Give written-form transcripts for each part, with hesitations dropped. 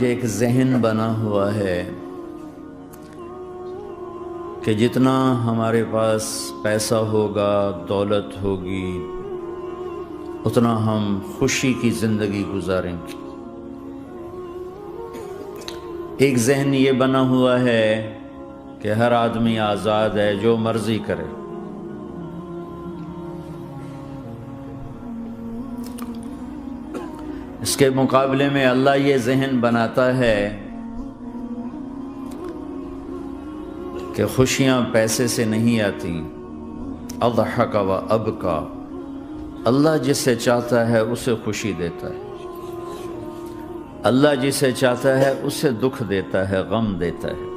ایک ذہن بنا ہوا ہے کہ جتنا ہمارے پاس پیسہ ہوگا، دولت ہوگی، اتنا ہم خوشی کی زندگی گزاریں گے۔ ایک ذہن یہ بنا ہوا ہے کہ ہر آدمی آزاد ہے، جو مرضی کرے۔ اس کے مقابلے میں اللہ یہ ذہن بناتا ہے کہ خوشیاں پیسے سے نہیں آتی۔ اضحک و ابکا، اللہ جسے چاہتا ہے اسے خوشی دیتا ہے، اللہ جسے چاہتا ہے اسے دکھ دیتا ہے، غم دیتا ہے۔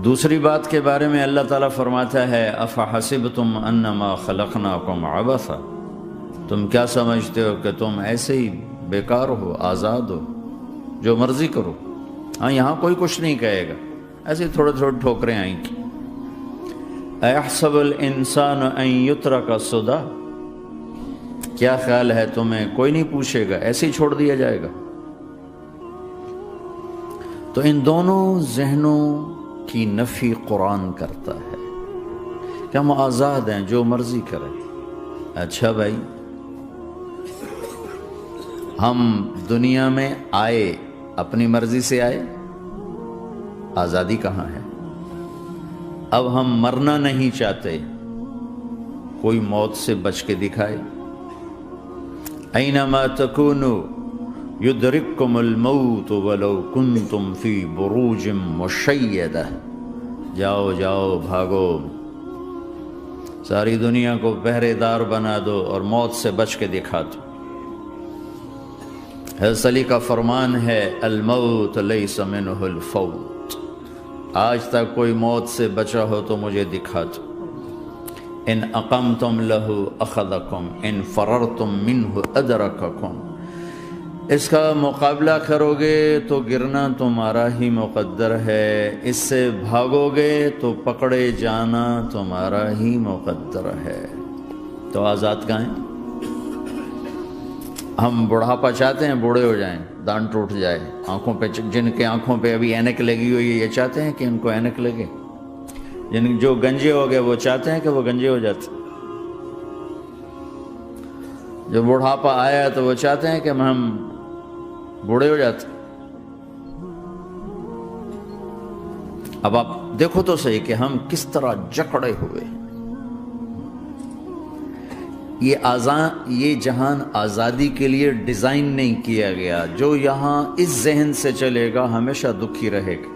دوسری بات کے بارے میں اللہ تعالیٰ فرماتا ہے افحسبتم انما خلقناکم عبثا، تم کیا سمجھتے ہو کہ تم ایسے ہی بیکار ہو، آزاد ہو، جو مرضی کرو۔ ہاں، یہاں کوئی کچھ نہیں کہے گا، ایسے تھوڑے تھوڑے ٹھوکریں آئیں گی۔ ایحسب الانسان ان یترک سدی، کیا خیال ہے تمہیں کوئی نہیں پوچھے گا، ایسے ہی چھوڑ دیا جائے گا؟ تو ان دونوں ذہنوں کی نفی قرآن کرتا ہے کہ ہم آزاد ہیں، جو مرضی کریں۔ اچھا بھائی، ہم دنیا میں آئے اپنی مرضی سے آئے، آزادی کہاں ہے؟ اب ہم مرنا نہیں چاہتے، کوئی موت سے بچ کے دکھائے۔ اینما تکونوا یدرککم الموت ولو کنتم فی بروج مشیدہ، جاؤ جاؤ بھاگو، ساری دنیا کو پہرے دار بنا دو اور موت سے بچ کے دکھا دو۔ حضرت علی کا فرمان ہے الموت لیس منہ الفوت، آج تک کوئی موت سے بچا ہو تو مجھے دکھا دو۔ ان اقمتم لہ اخذکم، ان فررتم منہ ادرککم، اس کا مقابلہ کرو گے تو گرنا تمہارا ہی مقدر ہے، اس سے بھاگو گے تو پکڑے جانا تمہارا ہی مقدر ہے۔ تو آزاد کہاں ہیں؟ ہم بڑھاپا چاہتے ہیں، بوڑھے ہو جائیں، دانت ٹوٹ جائے، آنکھوں پہ، جن کے آنکھوں پہ ابھی اینک لگی ہوئی ہے یہ چاہتے ہیں کہ ان کو اینک لگے، جو گنجے ہو گئے وہ چاہتے ہیں کہ وہ گنجے ہو جاتے، جو بڑھاپا آیا تو وہ چاہتے ہیں کہ ہم بوڑھے ہو جاتے۔ اب آپ دیکھو تو صحیح کہ ہم کس طرح جکڑے ہوئے۔ یہ جہان آزادی کے لیے ڈیزائن نہیں کیا گیا، جو یہاں اس ذہن سے چلے گا ہمیشہ دکھی رہے گا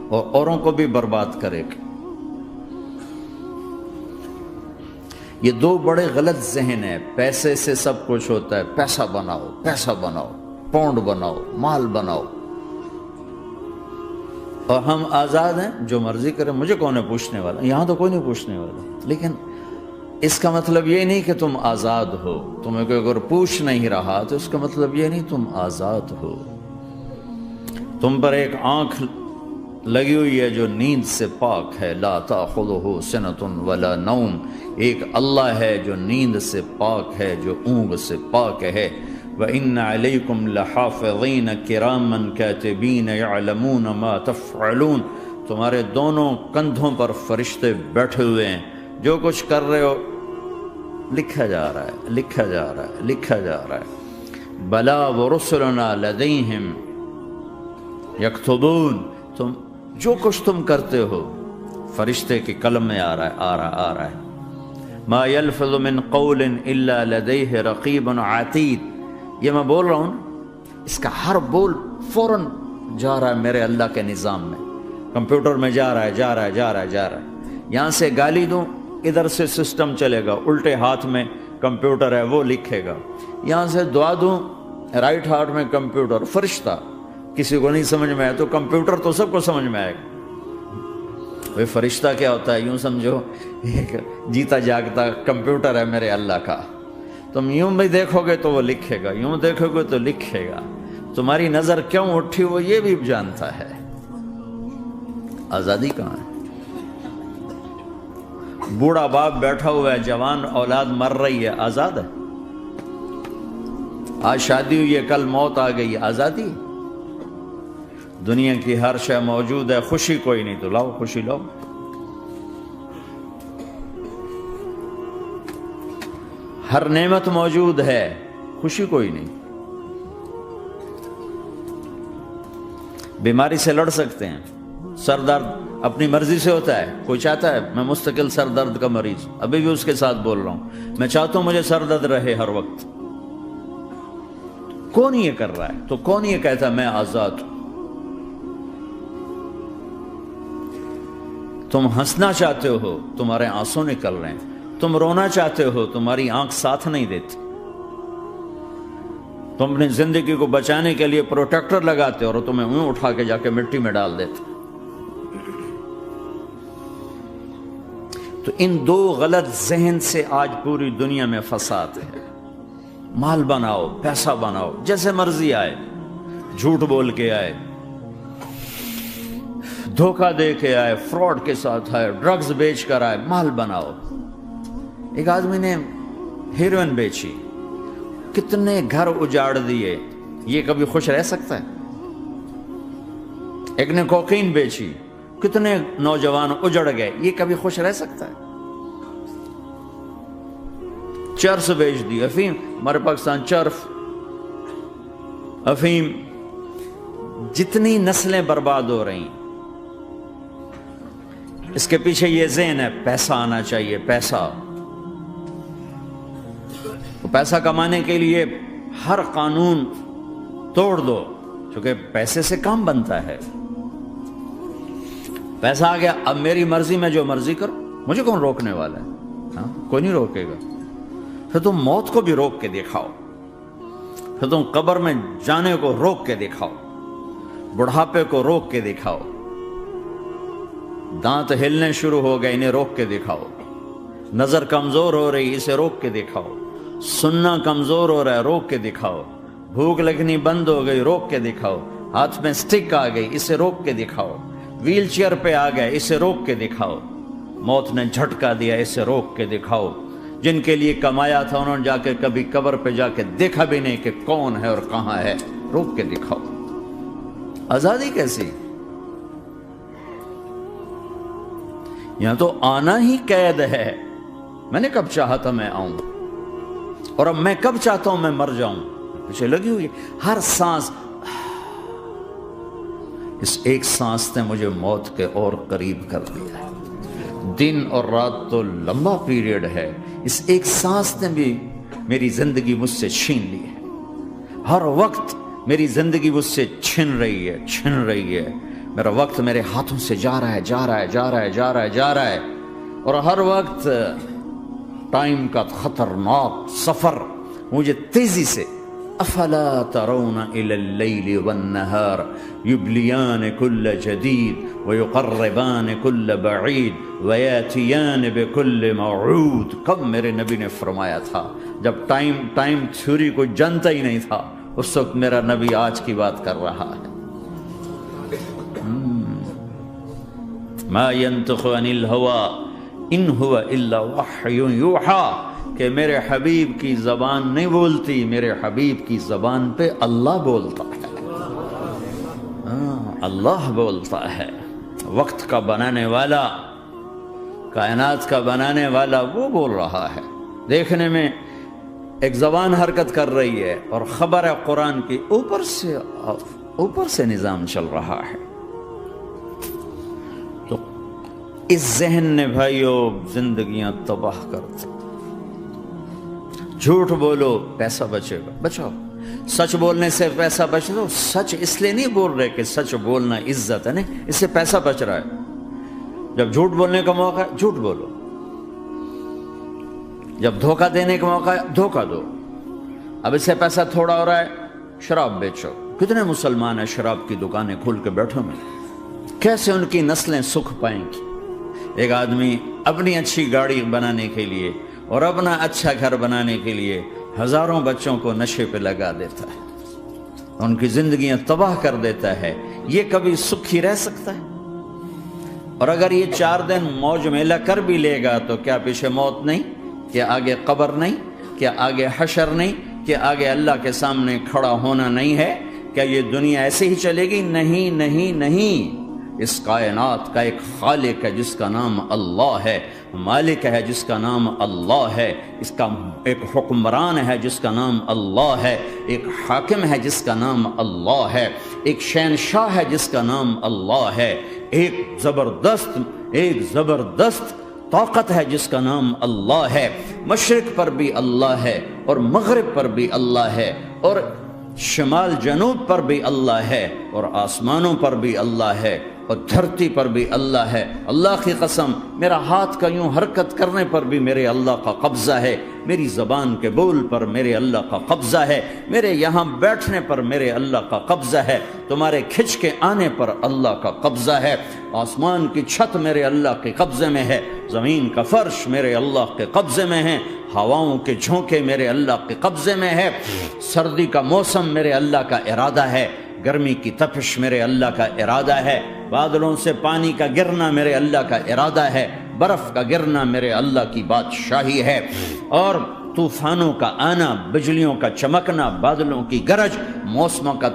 اور اوروں کو بھی برباد کرے گا۔ یہ دو بڑے غلط ذہن ہیں۔ پیسے سے سب کچھ ہوتا ہے، پیسہ بناؤ، پیسہ بناؤ، پونڈ بناؤ، مال بناؤ، اور ہم آزاد ہیں، جو مرضی کریں، مجھے کون ہے پوچھنے والا؟ یہاں تو کوئی نہیں پوچھنے والا۔ لیکن اس کا مطلب یہ نہیں کہ تم آزاد ہو، تمہیں کوئی اگر پوچھ نہیں رہا تو اس کا مطلب یہ نہیں تم آزاد ہو۔ تم پر ایک آنکھ لگی ہوئی ہے جو نیند سے پاک ہے، لا تأخذہ سنۃ ولا نوم، ایک اللہ ہے جو نیند سے پاک ہے، جو اونگ سے پاک ہے۔ وَإِنَّ عَلَيْكُمْ لَحَافِظِينَ كِرَامًا كَاتِبِينَ يَعْلَمُونَ مَا تَفْعَلُونَ، تمہارے دونوں کندھوں پر فرشتے بیٹھے ہوئے ہیں، جو کچھ کر رہے ہو لکھا جا رہا ہے، لکھا جا رہا ہے، لکھا جا رہا ہے۔ بَلَا وَرُسُلُنَا لَدَيْهِمْ يَكْتُبُونَ، تم جو کچھ تم کرتے ہو فرشتے کے قلم میں آ رہا ہے۔ ما يلفظ من قول الا لديه رقیب عتید، یہ میں بول رہا ہوں، اس کا ہر بول فوراً جا رہا ہے میرے اللہ کے نظام میں، کمپیوٹر میں جا رہا ہے، جا رہا ہے، جا رہا ہے، جا رہا ہے۔ یہاں سے گالی دوں، ادھر سے سسٹم چلے گا، الٹے ہاتھ میں کمپیوٹر ہے، وہ لکھے گا۔ یہاں سے دعا دوں، رائٹ ہاتھ میں کمپیوٹر، فرشتہ، کسی کو نہیں سمجھ میں آیا تو کمپیوٹر تو سب کو سمجھ میں آئے گا۔ وہ فرشتہ کیا ہوتا ہے؟ یوں سمجھو ایک جیتا جاگتا کمپیوٹر ہے میرے اللہ کا، تم یوں بھی دیکھو گے تو وہ لکھے گا، یوں دیکھو گے تو لکھے گا، تمہاری نظر کیوں اٹھی وہ یہ بھی جانتا ہے۔ آزادی کہاں ہے؟ بوڑھا باپ بیٹھا ہوا ہے، جوان اولاد مر رہی ہے، آزاد ہے؟ آج شادی ہوئی ہے، کل موت آ گئی، آزادی؟ دنیا کی ہر شے موجود ہے، خوشی کوئی نہیں تو لاؤ، خوشی لاؤ۔ ہر نعمت موجود ہے، خوشی کوئی نہیں۔ بیماری سے لڑ سکتے ہیں، سر درد اپنی مرضی سے ہوتا ہے۔ کوئی چاہتا ہے میں مستقل سر درد کا مریض، ابھی بھی اس کے ساتھ بول رہا ہوں، میں چاہتا ہوں مجھے سر درد رہے ہر وقت۔ کون یہ کر رہا ہے؟ تو کون یہ کہتا ہے میں آزاد ہوں؟ تم ہنسنا چاہتے ہو، تمہارے آنسو نکل رہے ہیں، تم رونا چاہتے ہو، تمہاری آنکھ ساتھ نہیں دیتی، تم اپنی زندگی کو بچانے کے لیے پروٹیکٹر لگاتے ہو اور تمہیں اون اٹھا کے جا کے مٹی میں ڈال دیتے۔ تو ان دو غلط ذہن سے آج پوری دنیا میں فساد ہے۔ مال بناؤ، پیسہ بناؤ، جیسے مرضی آئے، جھوٹ بول کے آئے، دھوکہ دے کے آئے، فراڈ کے ساتھ آئے، ڈرگز بیچ کر آئے، مال بناؤ۔ ایک آدمی نے ہیروئن بیچی، کتنے گھر اجاڑ دیے، یہ کبھی خوش رہ سکتا ہے؟ ایک نے کوکین بیچی، کتنے نوجوان اجڑ گئے، یہ کبھی خوش رہ سکتا ہے؟ چرس بیچ دی، افیم، ہمارے پاکستان چرس، افیم، جتنی نسلیں برباد ہو رہی ہیں، اس کے پیچھے یہ ذہن ہے پیسہ آنا چاہیے، پیسہ۔ پیسہ کمانے کے لیے ہر قانون توڑ دو، کیونکہ پیسے سے کام بنتا ہے۔ پیسہ آ گیا، اب میری مرضی میں جو مرضی کرو، مجھے کون روکنے والا ہے؟ ہاں، کوئی نہیں روکے گا۔ پھر تم موت کو بھی روک کے دکھاؤ، پھر تم قبر میں جانے کو روک کے دکھاؤ، بڑھاپے کو روک کے دکھاؤ، دانت ہلنے شروع ہو گئے، انہیں روک کے دکھاؤ، نظر کمزور ہو رہی، اسے روک کے دکھاؤ، سننا کمزور ہو رہا ہے، روک کے دکھاؤ، بھوک لگنی بند ہو گئی، روک کے دکھاؤ، ہاتھ میں سٹک آ گئی، اسے روک کے دکھاؤ، ویل چیئر پہ آ گئے، اسے روک کے دکھاؤ، موت نے جھٹکا دیا، اسے روک کے دکھاؤ۔ جن کے لیے کمایا تھا انہوں نے جا کے کبھی قبر پہ جا کے دیکھا بھی نہیں کہ کون ہے اور کہاں ہے، روک کے دکھاؤ۔ آزادی کیسی؟ یہاں تو آنا ہی قید ہے۔ میں نے کب چاہا تھا میں آؤں، اور اب میں کب چاہتا ہوں میں مر جاؤں، پیچھے لگی ہوئی ہر سانس۔ اس ایک سانس نے مجھے موت کے اور قریب کر دیا ہے۔ دن اور رات تو لمبا پیریڈ ہے، اس ایک سانس نے بھی میری زندگی مجھ سے چھین لی ہے۔ ہر وقت میری زندگی مجھ سے چھن رہی ہے، چھن رہی ہے۔ میرا وقت میرے ہاتھوں سے جا رہا ہے، جا رہا ہے، جا رہا ہے، جا رہا ہے، جا رہا ہے، اور ہر وقت ٹائم کا خطرناک سفر مجھے تیزی سے۔ افلا ترون الى اللیل والنہار یبلیان کل جدید ویقربان کل بعید ویاتیان بکل موعود۔ کب میرے نبی نے فرمایا تھا؟ جب ٹائم تھیوری کو جانتا ہی نہیں تھا، اس وقت میرا نبی آج کی بات کر رہا ہے۔ ما ينطق عن الهوى ان هو الا وحی یوحی، کہ میرے حبیب کی زبان نہیں بولتی، میرے حبیب کی زبان پہ اللہ بولتا ہے، اللہ بولتا ہے۔ وقت کا بنانے والا، کائنات کا بنانے والا وہ بول رہا ہے۔ دیکھنے میں ایک زبان حرکت کر رہی ہے اور خبر ہے قرآن کی، اوپر سے نظام چل رہا ہے۔ تو اس ذہن نے بھائیو زندگیاں تباہ کر دی۔ جھوٹ بولو پیسہ بچے گا، بچاؤ۔ سچ بولنے سے پیسہ بچ دو۔ سچ اس لیے نہیں بول رہے کہ سچ بولنا عزت ہے، نہیں، اس سے پیسہ بچ رہا ہے۔ جب جھوٹ بولنے کا موقع ہے جھوٹ بولو، جب دھوکہ دینے کا موقع ہے دھوکہ دو۔ اب اس سے پیسہ تھوڑا ہو رہا ہے، شراب بیچو۔ کتنے مسلمان ہیں شراب کی دکانیں کھول کے بیٹھے ہوئے، کیسے ان کی نسلیں سکھ پائیں گی؟ ایک آدمی اپنی اچھی گاڑی بنانے کے لیے اور اپنا اچھا گھر بنانے کے لیے ہزاروں بچوں کو نشے پہ لگا دیتا ہے، ان کی زندگیاں تباہ کر دیتا ہے۔ یہ کبھی سکھی رہ سکتا ہے؟ اور اگر یہ 4 دن موج میلہ کر بھی لے گا تو کیا پیچھے موت نہیں؟ کیا آگے قبر نہیں؟ کیا آگے حشر نہیں؟ کیا آگے اللہ کے سامنے کھڑا ہونا نہیں ہے؟ کیا یہ دنیا ایسے ہی چلے گی؟ نہیں نہیں نہیں، اس کائنات کا ایک خالق ہے جس کا نام اللہ ہے، مالک ہے جس کا نام اللہ ہے، اس کا ایک حکمران ہے جس کا نام اللہ ہے، ایک حاکم ہے جس کا نام اللہ ہے، ایک شہنشاہ ہے جس کا نام اللہ ہے، ایک زبردست طاقت ہے جس کا نام اللہ ہے، مشرق پر بھی اللہ ہے اور مغرب پر بھی اللہ ہے اور شمال جنوب پر بھی اللہ ہے اور آسمانوں پر بھی اللہ ہے اور دھرتی پر بھی اللہ ہے۔ اللہ کی قسم، میرا ہاتھ کا یوں حرکت کرنے پر بھی میرے اللہ کا قبضہ ہے، میری زبان کے بول پر میرے اللہ کا قبضہ ہے، میرے یہاں بیٹھنے پر میرے اللہ کا قبضہ ہے، تمہارے کھچ کے آنے پر اللہ کا قبضہ ہے، آسمان کی چھت میرے اللہ کے قبضے میں ہے، زمین کا فرش میرے اللہ کے قبضے میں ہے، ہواؤں کے جھونکے میرے اللہ کے قبضے میں ہے، سردی کا موسم میرے اللہ کا ارادہ ہے، گرمی کی تپش میرے اللہ کا ارادہ ہے، بادلوں سے پانی کا گرنا میرے اللہ کا ارادہ ہے، برف کا گرنا میرے اللہ کی بادشاہی ہے، اور طوفانوں کا آنا، بجلیوں کا چمکنا، بادلوں کی گرج، موسموں کا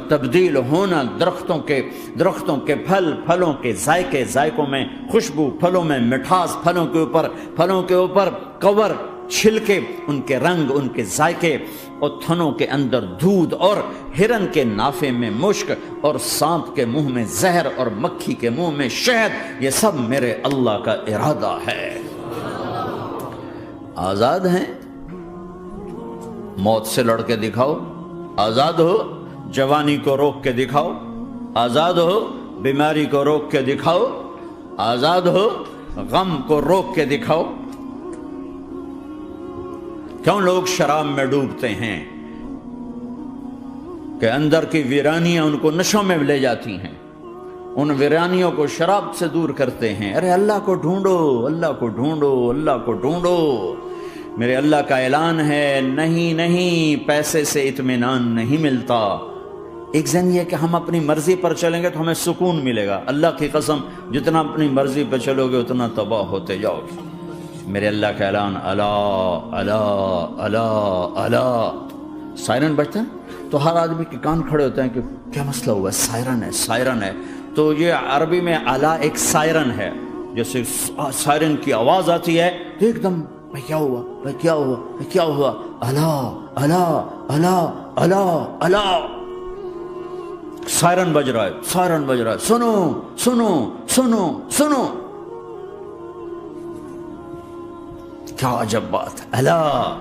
تبدیل ہونا، درختوں کے پھلوں کے ذائقوں میں خوشبو، پھلوں میں مٹھاس، پھلوں کے اوپر کور، چھلکے، ان کے رنگ، ان کے ذائقے، اور تھنوں کے اندر دودھ، اور ہرن کے نافے میں مشک، اور سانپ کے منہ میں زہر، اور مکھی کے منہ میں شہد، یہ سب میرے اللہ کا ارادہ ہے۔ آزاد ہیں؟ موت سے لڑ کے دکھاؤ، آزاد ہو، جوانی کو روک کے دکھاؤ، آزاد ہو، بیماری کو روک کے دکھاؤ، آزاد ہو، غم کو روک کے دکھاؤ۔ کیوں لوگ شراب میں ڈوبتے ہیں؟ کہ اندر کی ویرانیاں ان کو نشوں میں لے جاتی ہیں، ان ویرانیوں کو شراب سے دور کرتے ہیں۔ ارے اللہ کو ڈھونڈو، اللہ کو ڈھونڈو، اللہ کو ڈھونڈو۔ میرے اللہ کا اعلان ہے، نہیں، پیسے سے اطمینان نہیں ملتا۔ ایک ذہن یہ کہ ہم اپنی مرضی پر چلیں گے تو ہمیں سکون ملے گا۔ اللہ کی قسم، جتنا اپنی مرضی پہ چلو گے اتنا تباہ ہوتے جاؤ گے۔ میرے اللہ کا اعلان، اللہ اللہ اللہ اللہ، سائرن بجتا ہے تو ہر آدمی کے کان کھڑے ہوتے ہیں کہ کیا مسئلہ ہوا ہے، سائرن ہے۔ تو یہ عربی میں الا ایک سائرن ہے، جیسے سائرن کی آواز آتی ہے تو ایک دم بھائی کیا ہوا، اللہ اللہ اللہ اللہ اللہ، سائرن بج رہا ہے، سنو سنو سنو سنو، کیا عجب بات ہے۔ اللہ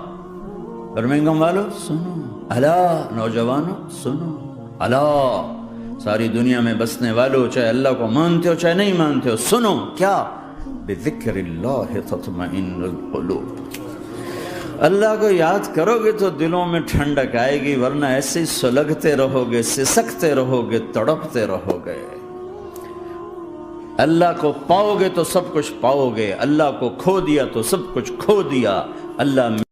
برمنگم والو سنو، اللہ نوجوانوں سنو، اللہ ساری دنیا میں بسنے والو، چاہے اللہ کو مانتے ہو چاہے نہیں مانتے ہو، سنو، کیا؟ بذکر اللہ تطمئن القلوب، اللہ کو یاد کرو گے تو دلوں میں ٹھنڈک آئے گی، ورنہ ایسے سلگتے رہو گے، سسکتے رہو گے، تڑپتے رہو گے۔ اللہ کو پاؤ گے تو سب کچھ پاؤ گے، اللہ کو کھو دیا تو سب کچھ کھو دیا۔ اللہ